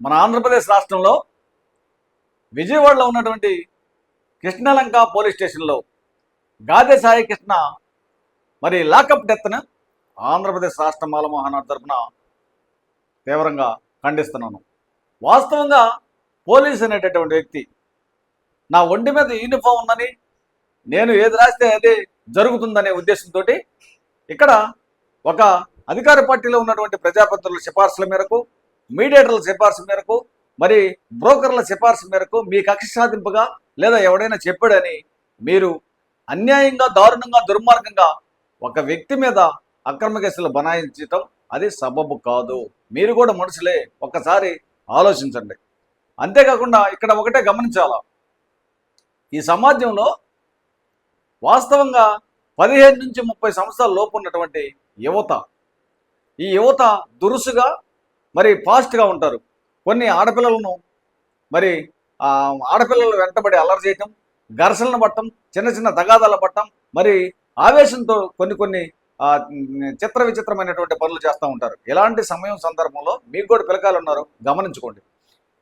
మన ఆంధ్రప్రదేశ్ రాష్ట్రంలో విజయవాడలో ఉన్నటువంటి కృష్ణలంక పోలీస్ స్టేషన్లో గాదె సాయి కృష్ణ మరి లాకప్ డెత్ను ఆంధ్రప్రదేశ్ రాష్ట్ర మాల మహానాడు తరఫున తీవ్రంగా ఖండిస్తున్నాను. వాస్తవంగా పోలీస్ అనేటటువంటి వ్యక్తి నా ఒంటి మీద యూనిఫామ్ ఉందని, నేను ఏది రాస్తే అదే జరుగుతుందనే ఉద్దేశంతో ఇక్కడ ఒక అధికార పార్టీలో ఉన్నటువంటి ప్రజాప్రతినిధుల సిఫార్సుల మేరకు, మీడియేటర్ల సిఫార్సు మేరకు, మరి బ్రోకర్ల సిఫార్సు మేరకు మీ కక్ష సాధింపుగా లేదా ఎవడైనా చెప్పాడని మీరు అన్యాయంగా, దారుణంగా, దుర్మార్గంగా ఒక వ్యక్తి మీద అక్రమ కేసులు బనాయించడం అది సబబు కాదు. మీరు కూడా మనుషులే, ఒక్కసారి ఆలోచించండి. అంతేకాకుండా ఇక్కడ ఒకటే గమనించాలా, ఈ సమాజంలో వాస్తవంగా 15 నుంచి 30 సంవత్సరాల లోపు ఉన్నటువంటి యువత, ఈ యువత దురుసుగా మరి ఫాస్ట్గా ఉంటారు. కొన్ని ఆడపిల్లలను మరి ఆడపిల్లలు వెంటబడి అల్లరి చేయటం, ఘర్షణలు పట్టడం, చిన్న చిన్న తగాదాలు పట్టడం, మరి ఆవేశంతో కొన్ని చిత్ర విచిత్రమైనటువంటి పనులు చేస్తూ ఉంటారు. ఇలాంటి సమయం సందర్భంలో మీకు కూడా పిలకాయలు ఉన్నారు, గమనించుకోండి.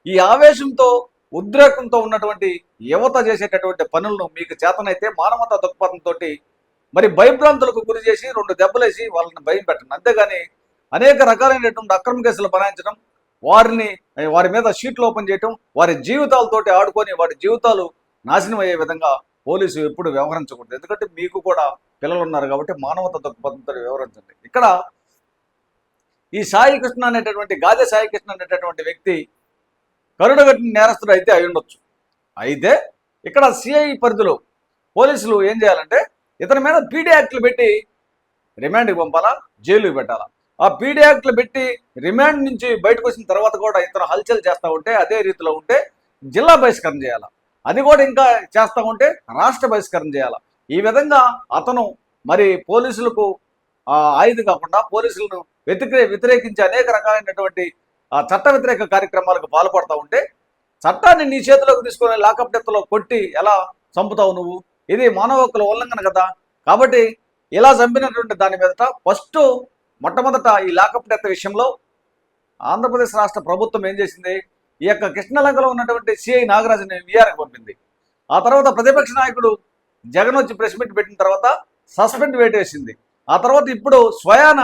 ఈ ఆవేశంతో, ఉద్రేకంతో ఉన్నటువంటి యువత చేసేటటువంటి పనులను మీకు చేతనైతే మానవతా దృక్పథంతో మరి భయభ్రాంతులకు గురి చేసి 2 దెబ్బలేసి వాళ్ళని భయం పెట్టండి. అంతేగాని అనేక రకాలైనటువంటి అక్రమ కేసులు బనాయించడం, వారి మీద షీట్లు ఓపెన్ చేయటం, వారి జీవితాలతోటి ఆడుకొని వారి జీవితాలు నాశనం అయ్యే విధంగా పోలీసు ఎప్పుడు వ్యవహరించకూడదు. ఎందుకంటే మీకు కూడా పిల్లలు ఉన్నారు కాబట్టి మానవతా దృక్పథంతో వ్యవహరించండి. ఇక్కడ ఈ సాయి కృష్ణ అనేటటువంటి గాదె సాయి కృష్ణ అనేటటువంటి వ్యక్తి కరుడుగట్టిన నేరస్తుడు అయితే అయి ఉండొచ్చు. అయితే ఇక్కడ సిఐ పరిధిలో పోలీసులు ఏం చేయాలంటే ఇతని మీద పీడీ యాక్ట్లు పెట్టి రిమాండ్కి పంపాలా, జైలుకి పెట్టాలా. ఆ పీడీ యాక్ట్లు పెట్టి రిమాండ్ నుంచి బయటకు వచ్చిన తర్వాత కూడా ఇతను హల్చల్ చేస్తూ ఉంటే, అదే రీతిలో ఉంటే జిల్లా బహిష్కరణ చేయాలా. అది కూడా ఇంకా చేస్తూ ఉంటే రాష్ట్ర బహిష్కరణ చేయాలా. ఈ విధంగా అతను మరి పోలీసులకు ఆయుధ కాకుండా పోలీసులను వ్యతిరేకించి అనేక రకాలైనటువంటి చట్ట వ్యతిరేక కార్యక్రమాలకు పాల్పడతా ఉంటే చట్టాన్ని నీ చేతిలోకి తీసుకొని లాకప్ డెత్లో కొట్టి ఎలా చంపుతావు నువ్వు? ఇది మానవ హక్కుల ఉల్లంఘన కదా. కాబట్టి ఇలా చంపినటువంటి దాని మీదట మొట్టమొదట ఈ లాకప్ డెత్ విషయంలో ఆంధ్రప్రదేశ్ రాష్ట్ర ప్రభుత్వం ఏం చేసింది, ఈ యొక్క కృష్ణలంకలో ఉన్నటువంటి సిఐ నాగరాజుని విఆర్కి పంపింది. ఆ తర్వాత ప్రతిపక్ష నాయకుడు జగన్ వచ్చి ప్రెస్ మీట్ పెట్టిన తర్వాత సస్పెండ్ వేటేసింది. ఆ తర్వాత ఇప్పుడు స్వయాన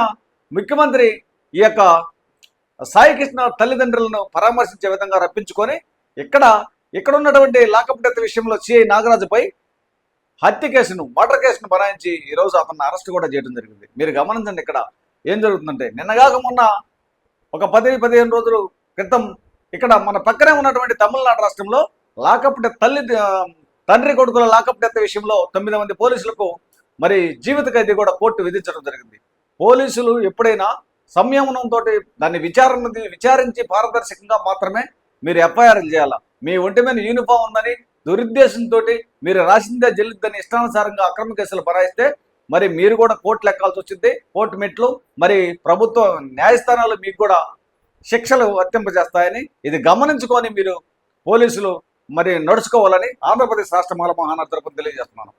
ముఖ్యమంత్రి ఈ యొక్క సాయి కృష్ణ తల్లిదండ్రులను పరామర్శించే విధంగా రప్పించుకొని ఇక్కడ ఉన్నటువంటి లాకప్ డెత్ విషయంలో సిఐ నాగరాజుపై హత్య కేసును, మర్డర్ కేసును బనాయించి ఈరోజు అతన్ని అరెస్ట్ కూడా చేయడం జరిగింది. మీరు గమనించండి ఇక్కడ ఏం జరుగుతుందంటే, నిన్నగాక మొన్న ఒక 10-15 రోజుల క్రితం ఇక్కడ మన పక్కనే ఉన్నటువంటి తమిళనాడు రాష్ట్రంలో లాకప్ డెత్ తండ్రి కొడుకుల లాకప్ డెత్ విషయంలో 9 మంది పోలీసులకు మరి జీవిత ఖైదీ కూడా కోర్టు విధించడం జరిగింది. పోలీసులు ఎప్పుడైనా సంయమనంతో దాన్ని విచారించి పారదర్శకంగా మాత్రమే మీరు ఎఫ్ఐఆర్లు చేయాలా. మీ ఒంటి మీద యూనిఫామ్ ఉందని దురుద్దేశంతో మీరు రాసిందే జల్లిద్దని ఇష్టానుసారంగా అక్రమ కేసులు బనాయిస్తే మరి మీరు కూడా కోర్టులు ఎక్కాల్సి వచ్చింది. కోర్టు మెట్లు, మరి ప్రభుత్వ న్యాయస్థానాలు మీకు కూడా శిక్షలు వర్తింపజేస్తాయని ఇది గమనించుకొని మీరు పోలీసులు మరి నడుచుకోవాలని ఆంధ్రప్రదేశ్ రాష్ట్ర మాల మహానాడు తరపున తెలియజేస్తున్నాను.